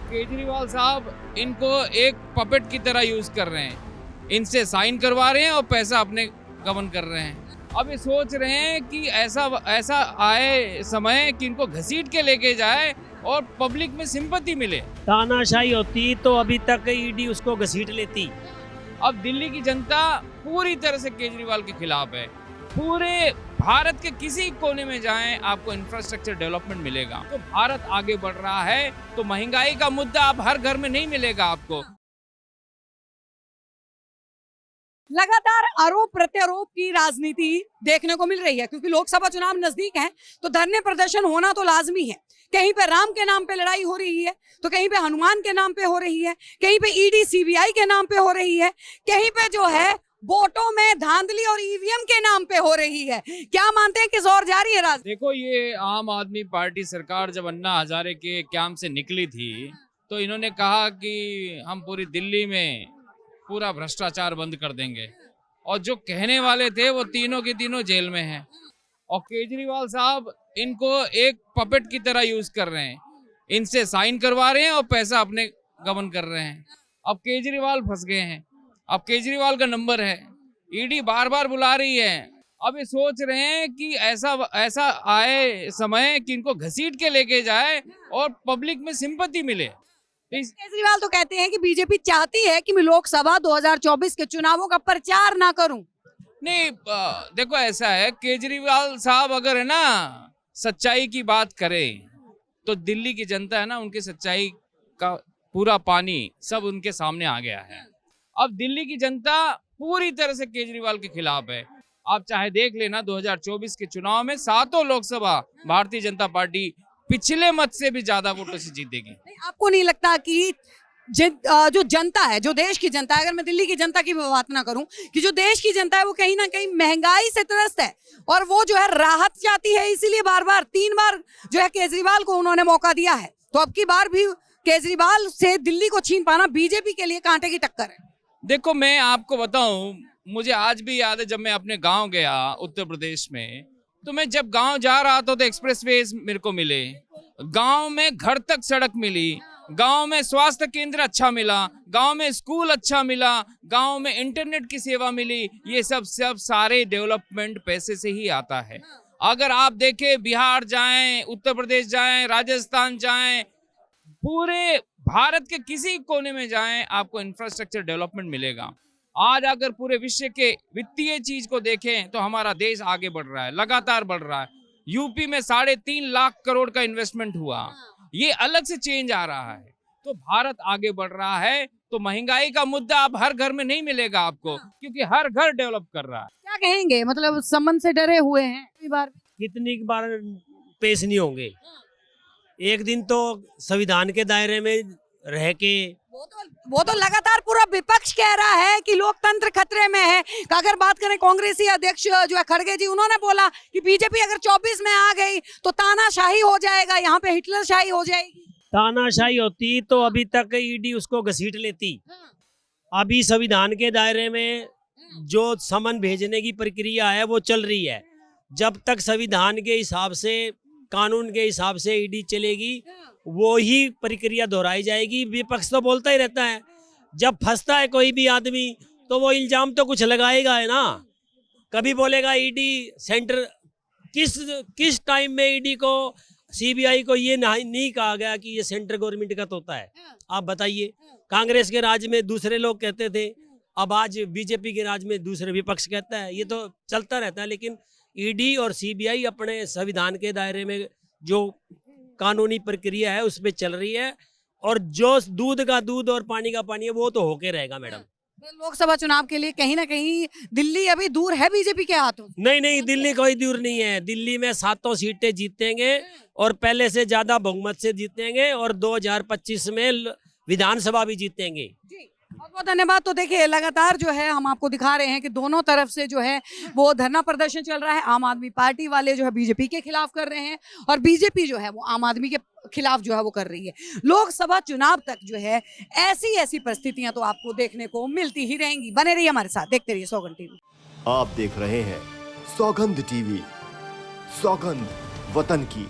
केजरीवाल साहब इनको एक पपेट की तरह यूज कर रहे हैं, इनसे साइन करवा रहे हैं और पैसा अपने गबन कर रहे हैं। अब ये सोच रहे हैं कि ऐसा आए समय कि इनको घसीट के लेके जाए और पब्लिक में सिंपैथी मिले। तानाशाही होती तो अभी तक ईडी उसको घसीट लेती। अब दिल्ली की जनता पूरी तरह से केजरीवाल के खिलाफ है। पूरे भारत के किसी कोने में जाएं आपको इंफ्रास्ट्रक्चर डेवलपमेंट मिलेगा। तो भारत आगे बढ़ रहा है तो महंगाई का मुद्दा अब हर घर में नहीं मिलेगा आपको। लगातार आरोप प्रत्यारोप की राजनीति देखने को मिल रही है, क्योंकि लोकसभा चुनाव नजदीक हैं तो धरने प्रदर्शन होना तो लाजमी है। कहीं पे राम के नाम पे लड़ाई हो रही है तो कहीं पे हनुमान के नाम पे हो रही है, कहीं पे ईडी सीबीआई के नाम पे हो रही है, कहीं पे जो है वोटों में धांधली और ईवीएम के नाम पे हो रही है। क्या मानते हैं किस ओर जा रही है राजनीति? देखो, ये आम आदमी पार्टी सरकार जब अन्ना हजारे के कैंप से निकली थी तो इन्होंने कहा कि हम पूरी दिल्ली में पूरा भ्रष्टाचार बंद कर देंगे, और जो कहने वाले थे वो तीनों के तीनों जेल में हैं। और केजरीवाल साहब इनको एक पपेट की तरह यूज कर रहे हैं, इनसे साइन करवा रहे हैं और पैसा अपने गबन कर रहे हैं। अब केजरीवाल फंस गए हैं, अब केजरीवाल का नंबर है, ईडी बार बार बुला रही है। अब ये सोच रहे हैं कि ऐसा आए समय कि इनको घसीट के लेके जाए और पब्लिक में सिंपैथी मिले। केजरीवाल तो कहते हैं कि बीजेपी चाहती है कि मैं लोकसभा 2024 के चुनावों का प्रचार ना करूं। नहीं, देखो ऐसा है, केजरीवाल साहब अगर है ना सच्चाई की बात करे तो दिल्ली की जनता है ना, उनकी सच्चाई का पूरा पानी सब उनके सामने आ गया है। अब दिल्ली की जनता पूरी तरह से केजरीवाल के खिलाफ है। आप चाहे देख लेना 2024 के चुनाव में सातों लोकसभा भारतीय जनता पार्टी पिछले मत से भी ज्यादा वोटों से जीतेगी। आपको नहीं लगता कि जो जनता है, जो देश की जनता है, अगर मैं दिल्ली की जनता की बात ना करूं, कि जो देश की जनता है वो कहीं ना कहीं महंगाई से त्रस्त है और वो जो है राहत चाहती है, इसीलिए बार बार 3 बार जो है केजरीवाल को उन्होंने मौका दिया है। तो अब की बार भी केजरीवाल से दिल्ली को छीन पाना बीजेपी के लिए कांटे की टक्कर है। देखो, मैं आपको बताऊं, मुझे आज भी याद है जब मैं अपने गांव गया उत्तर प्रदेश में, तो मैं जब गांव जा रहा था तो एक्सप्रेसवेज मेरे को मिले, गांव में घर तक सड़क मिली, गांव में स्वास्थ्य केंद्र अच्छा मिला, गांव में स्कूल अच्छा मिला, गांव में इंटरनेट की सेवा मिली। ये सब सारे डेवलपमेंट पैसे से ही आता है। अगर आप देखें, बिहार जाएं, उत्तर प्रदेश जाएं, राजस्थान जाएं, पूरे भारत के किसी कोने में जाएं आपको इंफ्रास्ट्रक्चर डेवलपमेंट मिलेगा। आज अगर पूरे विश्व के वित्तीय चीज को देखें तो हमारा देश आगे बढ़ रहा है, लगातार बढ़ रहा है। यूपी में 3.5 लाख करोड़ का इन्वेस्टमेंट हुआ, ये अलग से चेंज आ रहा है। तो भारत आगे बढ़ रहा है तो महंगाई का मुद्दा अब हर घर में नहीं मिलेगा आपको, क्योंकि हर घर डेवलप कर रहा है। क्या कहेंगे, मतलब संबंध से डरे हुए हैं? कितनी बार पेश नहीं होंगे। एक दिन तो संविधान के दायरे में रह के वो तो लगातार पूरा विपक्ष कह रहा है कि लोकतंत्र खतरे में है। अगर बात करें कांग्रेसी अध्यक्ष जो है खड़गे जी, उन्होंने बोला कि बीजेपी अगर 24 में आ गई तो तानाशाही हो जाएगा, यहाँ पे हिटलरशाही हो जाएगी। तानाशाही होती तो अभी तक ईडी उसको घसीट लेती। अभी संविधान के दायरे में जो समन भेजने की प्रक्रिया है वो चल रही है। जब तक संविधान के हिसाब से, कानून के हिसाब से ईडी चलेगी, वो ही प्रक्रिया दोहराई जाएगी। विपक्ष तो बोलता ही रहता है, जब फंसता है कोई भी आदमी तो वो इल्जाम तो कुछ लगाएगा है ना। कभी बोलेगा ईडी सेंटर, किस टाइम में ईडी को, सीबीआई को ये नहीं कहा गया कि ये सेंट्रल गवर्नमेंट का होता है। आप बताइए, कांग्रेस के राज में दूसरे लोग कहते थे, अब आज बीजेपी के राज में दूसरे विपक्ष कहता है। ये तो चलता रहता है। लेकिन ईडी और सीबीआई अपने संविधान के दायरे में जो कानूनी प्रक्रिया है उसमें चल रही है, और जो दूध का दूध और पानी का पानी है वो तो होके रहेगा मैडम। लोकसभा चुनाव के लिए कहीं ना कहीं दिल्ली अभी दूर है बीजेपी के हाथों। नहीं, दिल्ली कोई दूर नहीं है। दिल्ली में 7 सीटें जीतेंगे और पहले से ज्यादा बहुमत से जीतेंगे, और 2025 में विधानसभा भी जीतेंगे। बहुत बहुत धन्यवाद। तो देखिए, लगातार जो है हम आपको दिखा रहे हैं कि दोनों तरफ से जो है वो धरना प्रदर्शन चल रहा है। आम आदमी पार्टी वाले जो है बीजेपी के खिलाफ कर रहे हैं और बीजेपी जो है वो आम आदमी के खिलाफ जो है वो कर रही है। लोकसभा चुनाव तक जो है ऐसी परिस्थितियां तो आपको देखने को मिलती ही रहेंगी। बने रहिए हमारे साथ, देखते रहिए सौगंध टीवी। आप देख रहे हैं सौगंध टीवी, सौगंध वतन की।